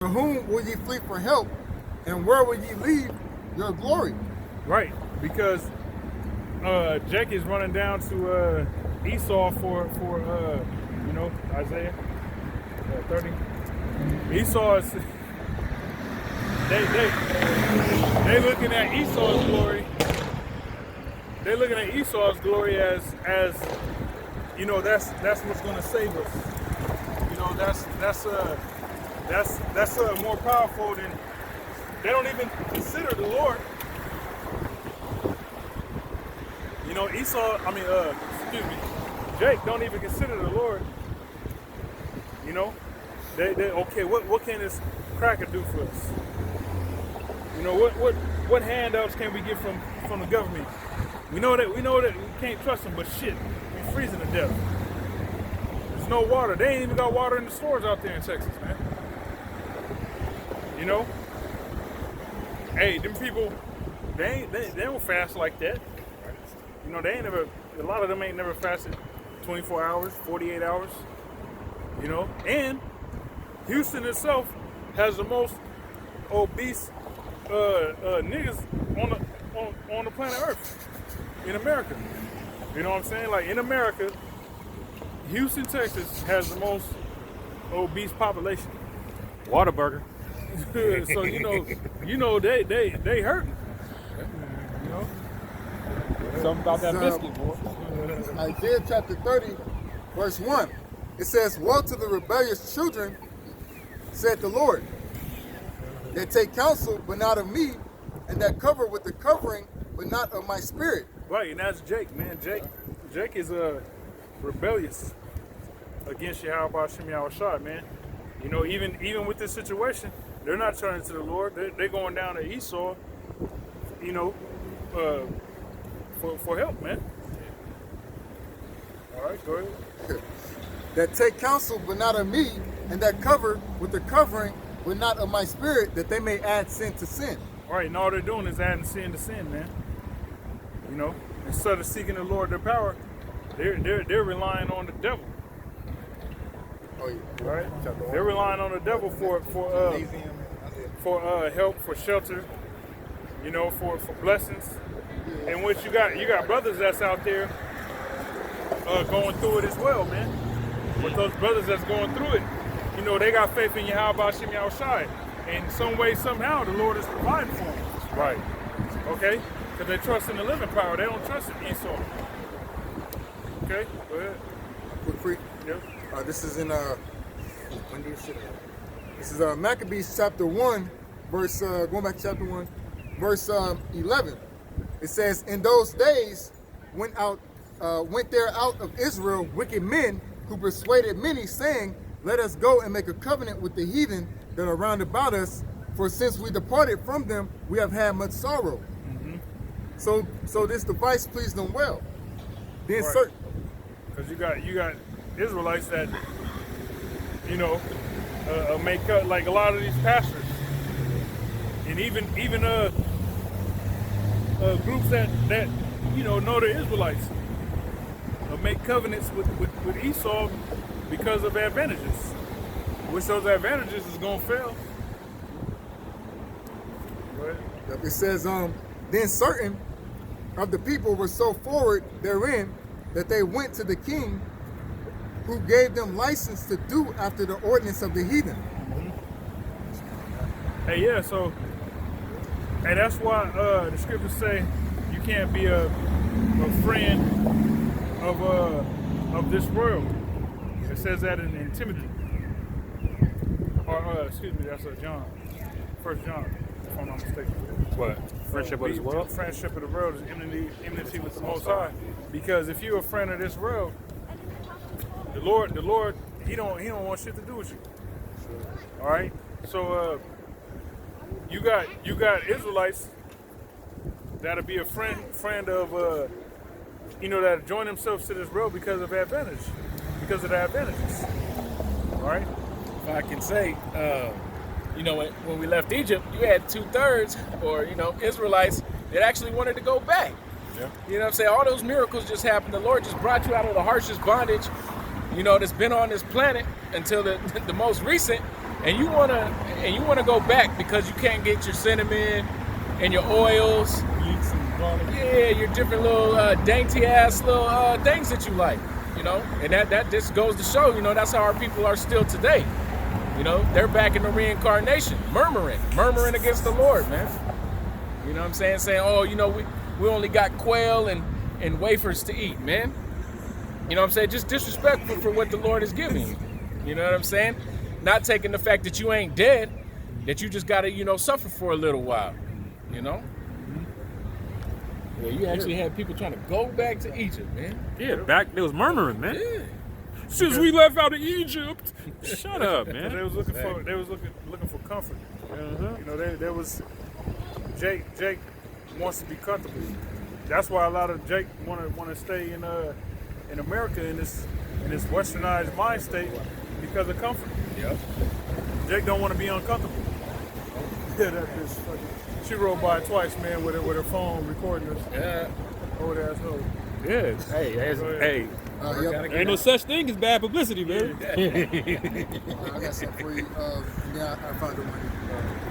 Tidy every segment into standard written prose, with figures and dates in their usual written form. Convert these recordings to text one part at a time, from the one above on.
To whom will ye flee for help, and where will ye leave your glory? Right, because Jake is running down to Esau for Isaiah 30. Esau is they looking at Esau's glory. They're looking at Esau's glory as that's what's going to save us. That's more powerful than. They don't even consider the Lord. Jake don't even consider the Lord. Okay, what can this cracker do for us? What handouts can we get from the government? We know that we can't trust them, but shit, we freezing to death. There's no water. They ain't even got water in the stores out there in Texas, man. Hey, them people, they don't fast like that. They ain't never. A lot of them ain't never fasted 24 hours, 48 hours. And Houston itself has the most obese niggas on the planet Earth in America. You know what I'm saying? Like in America, Houston, Texas has the most obese population. Whataburger. So they hurting. Something about that biscuit, boy. Isaiah chapter 30, verse 1. It says, "Woe to the rebellious children, said the Lord, that take counsel, but not of me, and that cover with the covering, but not of my spirit." Right, and that's Jake, man. Jake is rebellious against Yahweh Shem Yahushua, man. Even with this situation, they're not turning to the Lord. They're going down to Esau, for help, man. All right, go ahead. That take counsel, but not of me, and that cover with the covering, but not of my spirit, that they may add sin to sin. All right, and all they're doing is adding sin to sin, man. Instead of seeking the Lord their power, they're relying on the devil. Oh yeah. Right? They're relying on the devil for help, for shelter, for blessings. And which you got brothers that's out there going through it as well, man. But those brothers that's going through it, they got faith in Yahweh Shem Yahushua. And some way, somehow, the Lord is providing for them. Right. Okay? Because they trust in the living power. They don't trust in Esau. Okay? Go ahead. Quick freak. Yep. This is in when do you sit down? This is Maccabees chapter 1, verse going back to chapter 1, verse 11. It says, "In those days went there out of Israel wicked men who persuaded many, saying, Let us go and make a covenant with the heathen that are round about us, for since we departed from them, we have had much sorrow." Mm-hmm. So this device pleased them well. Then Right. certain, Because you got Israelites that make cut like a lot of these pastors, and even groups that know the Israelites make covenants with Esau because of advantages, which those advantages is gonna fail. Go ahead. it says, then certain of the people were so forward therein that they went to the king, who gave them license to do after the ordinance of the heathen. Hey, yeah, so, and that's why the scriptures say you can't be a friend of this world. It says that in Timothy. Or, excuse me, that's John. 1 John, if I'm not mistaken. What? Friendship with this world? Friendship of the world is enmity with the Most High. Because if you're a friend of this world, the Lord, He don't want shit to do with you. All right. So you got Israelites that'll be a friend of that join themselves to this world because of the advantages. All right. If I can say, when we left Egypt, you had 2/3 or Israelites that actually wanted to go back. Yeah. You know what I'm saying? All those miracles just happened. The Lord just brought you out of the harshest bondage, that's been on this planet until the most recent. And you want to, and you want to go back because you can't get your cinnamon and your oils, Leeks and garlic. yeah, your different little dainty ass little things that you like, you know, and that just goes to show, you know, that's how our people are still today. You know, they're back in the reincarnation, murmuring against the Lord, man. You know what I'm saying? Saying, oh, you know, we only got quail and wafers to eat, man. You know what I'm saying? Just disrespectful for what the Lord is giving you. You know what I'm saying? Not taking the fact that you ain't dead, that you just got to, you know, suffer for a little while, you know? Yeah, you actually had people trying to go back to Egypt, man. Yeah, back they was murmuring, man. Yeah. Since we left out of Egypt. Shut up, They man. was looking for looking for comfort. You know, there was Jake wants to be comfortable. That's why a lot of Jake want to stay in America in this westernized mind state because of comfort. Yep. Jake don't want to be uncomfortable. Yeah, that bitch fucking. She rode by twice, man, with her phone recording us. Yeah. Old asshole. Yeah. Hey, Yep. ain't no such thing as bad publicity, man. I got something for you. Yeah, I found the one.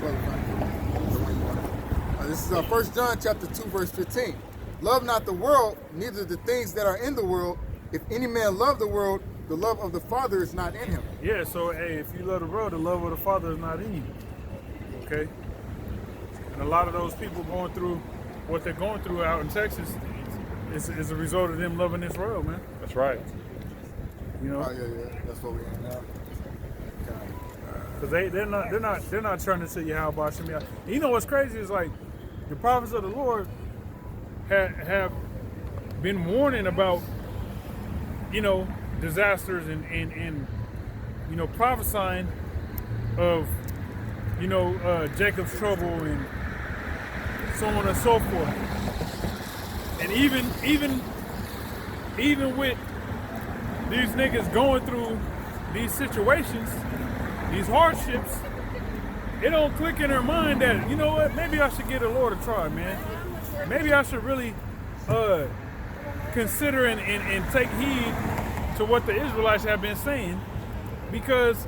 Brother found the one you wanted. This is 1 John chapter 2, verse 15. Love not the world, neither the things that are in the world. If any man love the world, the love of the Father is not in him. Yeah, so hey, if you love the world, the love of the Father is not in you. Okay? And a lot of those people going through what they're going through out in Texas is a result of them loving this world, man. That's right. You know? Oh yeah, that's what we in now. Because they're not trying to tell you how about Shemaiah. You know what's crazy is like the prophets of the Lord have been warning about, you know, disasters and you know, prophesying of, you know, Jacob's trouble and so on and so forth. And even with these niggas going through these situations, these hardships, it don't click in their mind that, you know what, maybe I should give the Lord a try, man. Maybe I should really consider and take heed to what the Israelites have been saying, because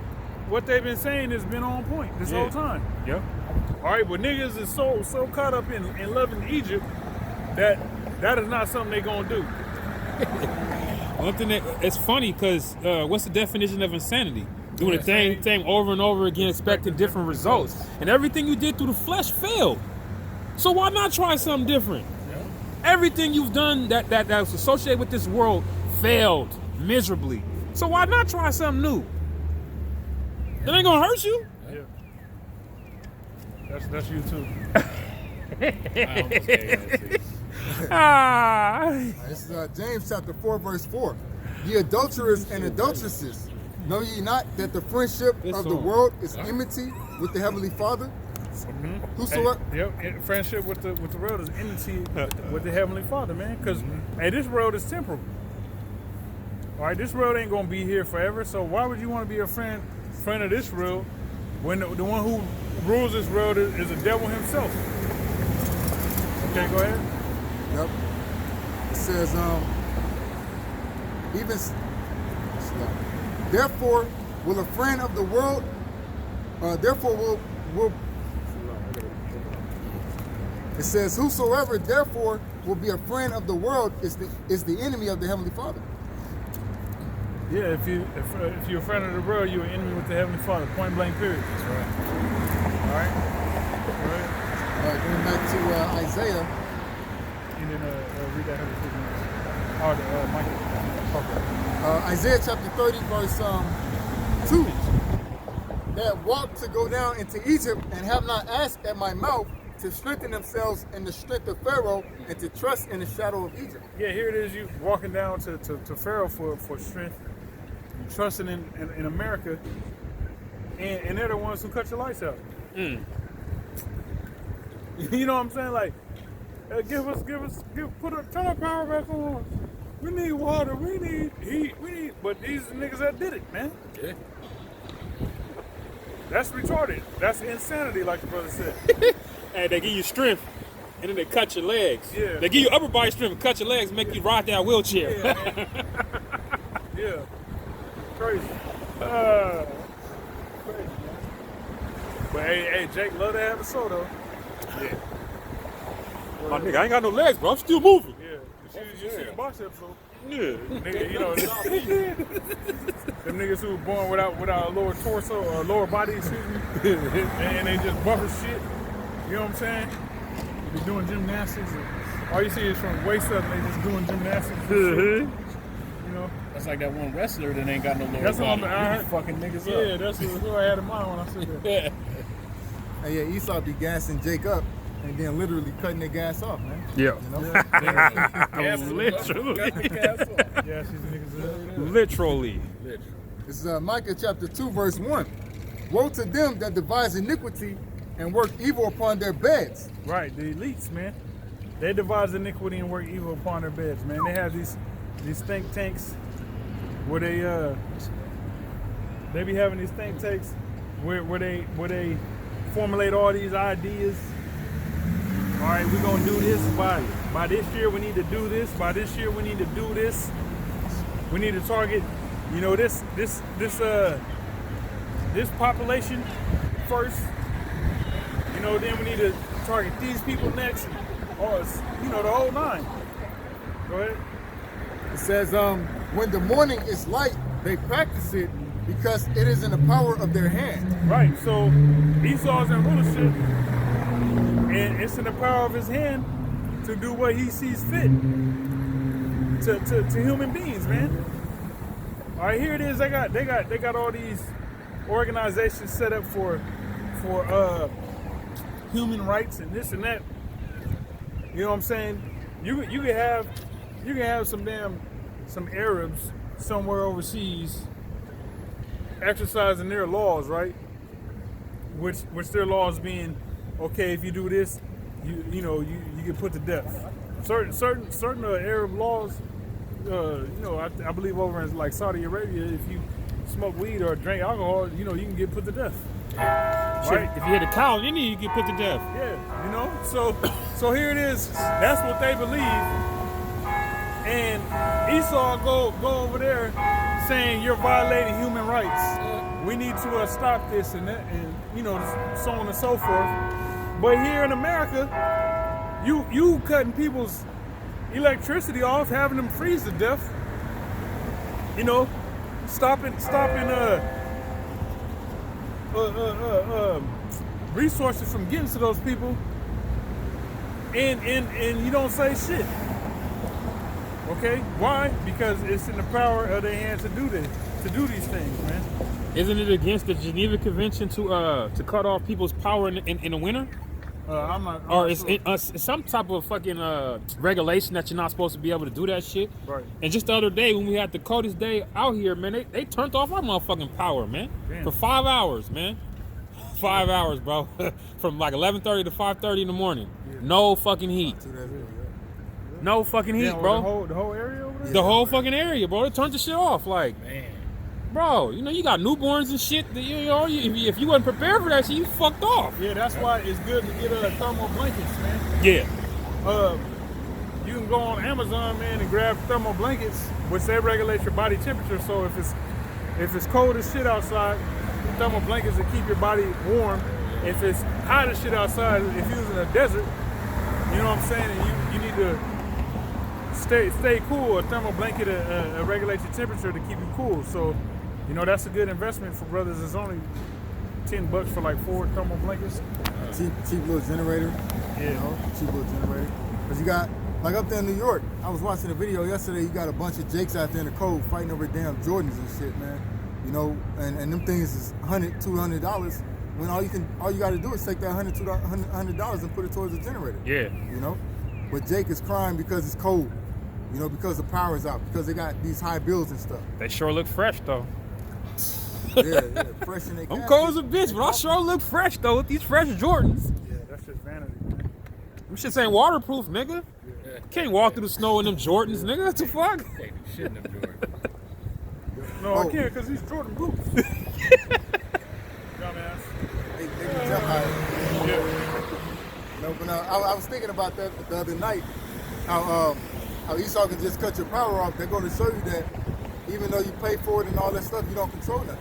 what they've been saying has been on point this whole time. Yep. All right, but niggas is so caught up in loving Egypt that is not something they gonna do. One thing it's funny because what's the definition of insanity? Doing the same thing over and over again, expecting different results, and everything you did through the flesh failed. So why not try something different? Everything you've done that's associated with this world failed miserably. So why not try something new? It ain't gonna hurt you. Yeah. That's you too. This is James chapter 4, verse 4. Ye adulterers and adulteresses, know ye not that the friendship of the world is enmity with the Heavenly Father? Whosoever. Yep. Friendship with the world is enmity with the Heavenly Father, man. Because hey, this world is temporal. All right, this world ain't gonna be here forever. So why would you want to be a friend of this world when the one who rules this world is the devil himself? Okay, go ahead. Yep. It says, therefore will a friend of the world, it says, whosoever therefore will be a friend of the world is the enemy of the Heavenly Father. Yeah, if you're a friend of the world, you're an enemy with the Heavenly Father. Point blank, period. That's right. All right. All right. Going back to Isaiah. And then read that 150 minutes. Michael. Isaiah chapter 30, verse 2. That walked to go down into Egypt and have not asked at my mouth to strengthen themselves in the strength of Pharaoh and to trust in the shadow of Egypt. Yeah, here it is. You walking down to Pharaoh for strength, trusting in America, and they're the ones who cut your lights out. You know what I'm saying? Like, turn our power back on. We need water. We need heat. But these niggas that did it, man. Yeah. That's retarded. That's insanity, like the brother said. Hey, they give you strength, and then they cut your legs. Yeah. They give you upper body strength and cut your legs, make you ride that wheelchair. Yeah, man. Yeah. Crazy. Crazy, man. But hey, Jake love to have a soda. Yeah. My nigga, I ain't got no legs, bro. I'm still moving. Yeah. You see the box episode? Yeah. Nigga, you know, them niggas who were born without a lower torso or lower body, excuse me, and they just buffer shit. You know what I'm saying? They be doing gymnastics. And all you see is from waist up, and they just doing gymnastics. And shit. You know? That's like that one wrestler that ain't got no lower That's what body. I'm- He be fucking niggas Yeah, up. that's who I had in mind when I said that. And yeah, Esau be gassing Jake up and then literally cutting their gas off, man. Yeah. You know? Literally. Yeah, she's niggas. Literally. This is Micah chapter 2, verse 1. Woe to them that devise iniquity and work evil upon their beds. Right, the elites, man. They devise iniquity and work evil upon their beds, man. They have these think tanks where they be having these think tanks where they formulate all these ideas. All right, we're gonna do this by this year. We need to do this. By this year, we need to do this. We need to target, you know, this population first. You know, then we need to target these people next. Or you know, the whole nine. Go ahead. It says, when the morning is light, they practice it because it is in the power of their hand. Right. So Esau's in rulership, and it's in the power of his hand to do what he sees fit to human beings, man. All right, here it is. They got all these organizations set up for human rights and this and that. You know what I'm saying? You can have some Arabs somewhere overseas exercising their laws, right? Which their laws being, okay, if you do this, you get put to death. Certain Arab laws, I believe over in like Saudi Arabia, if you smoke weed or drink alcohol, you can get put to death. Shit, if you hit a cow, then you get put to death. Yeah, so here it is. That's what they believe. And Esau go over there saying you're violating human rights. We need to stop this and that, and so on and so forth. But here in America, you cutting people's electricity off, having them freeze to death. Stopping resources from getting to those people, and you don't say shit. Okay, why? Because it's in the power of their hands to do this, to do these things, man. Isn't it against the Geneva Convention to cut off people's power in the winter? I'm not Or sure. it's some type of fucking regulation that you're not supposed to be able to do that shit. Right. And just the other day when we had the coldest day out here, man, they turned off our motherfucking power, man. Damn. For 5 hours, man. 5 hours, bro. From like 11:30 to 5:30 in the morning. Yeah. No fucking heat. 2 days ago, No fucking heat, Damn, bro. The whole area over there. The whole fucking area, bro. They turned the shit off. Like, Man. bro, you got newborns and shit. That, if you wasn't prepared for that shit, you fucked off. Yeah, that's why it's good to get thermal blankets, man. Yeah. You can go on Amazon, man, and grab thermal blankets, which they regulate your body temperature. So if it's cold as shit outside, the thermal blankets will keep your body warm. If it's hot as shit outside, if you're in a desert, you know what I'm saying, and you need to stay cool. A thermal blanket regulates your temperature to keep you cool. So, that's a good investment for brothers. It's only $10 for like 4 thermal blankets. Cheap little generator. Yeah. Cheap little generator. Because you got, like up there in New York, I was watching a video yesterday, you got a bunch of Jakes out there in the cold fighting over damn Jordans and shit, man. And them things is $100, $200 when all you got to do is take that $100 and put it towards the generator. Yeah. But Jake is crying because it's cold. Because the power is out, because they got these high bills and stuff. They sure look fresh though. Yeah, fresh in their I'm gas. cold as a bitch, but I sure look fresh though with these fresh Jordans. Yeah, that's just vanity, man. Them shits ain't waterproof, nigga. Can't walk through the snow in them Jordans, nigga. What the fuck? They do shit in them Jordan. No, Oh. I can't because these Jordan boots. Dumbass. They can jump high. Yeah. But I was thinking about that the other night, how Esau can just cut your power off. They're going to show you that even though you pay for it and all that stuff, you don't control nothing.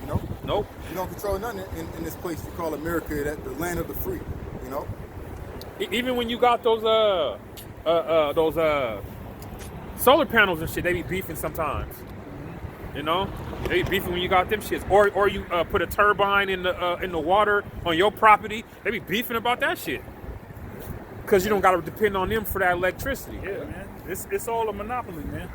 Nope. Nope. You don't control nothing in this place you call America, that the land of the free. You know. Even when you got those solar panels and shit, they be beefing sometimes. You know, they be beefing when you got them shits, or you put a turbine in the water on your property. They be beefing about that shit because you don't got to depend on them for that electricity. Yeah, man. It's all a monopoly, man.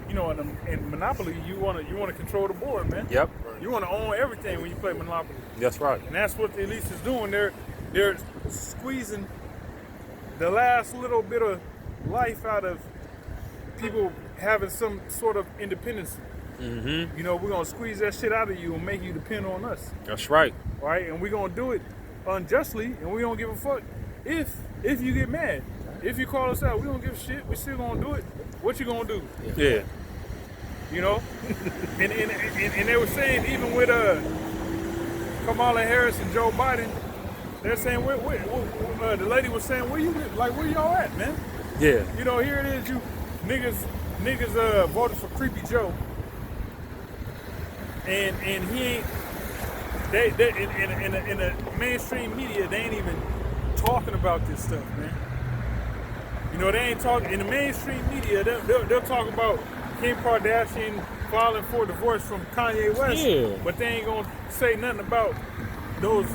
You know, in Monopoly, you want to control the board, man. Yep. You want to own everything when you play Monopoly, That's right. and that's what the elites is doing. They're squeezing the last little bit of life out of people having some sort of independence. Mm-hmm. You know, we're gonna squeeze that shit out of you and make you depend on us, That's right. right? And we're gonna do it unjustly, and we don't give a fuck if you get mad. If you call us out, we don't give a shit. We still gonna do it. What you gonna do? Yeah. You know? and they were saying even with Kamala Harris and Joe Biden, they're saying the lady was saying, where y'all at, man? Yeah. You know, here it is, you niggas voted for Creepy Joe, and he ain't. They in the mainstream media, they ain't even talking about this stuff, man. You know, they ain't talking in the mainstream media. They'll talk about Kim Kardashian filing for divorce from Kanye West, Yeah. but they ain't gonna say nothing about those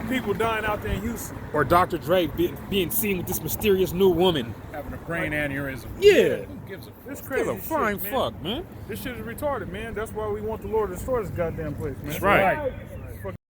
people dying out there in Houston. Or Dr. Dre being seen with this mysterious new woman. Having a brain aneurysm. Yeah. Who gives a This Give crazy a flying shit, man. fuck, man. This shit is retarded, man. That's why we want the Lord to destroy this goddamn place, man. That's right.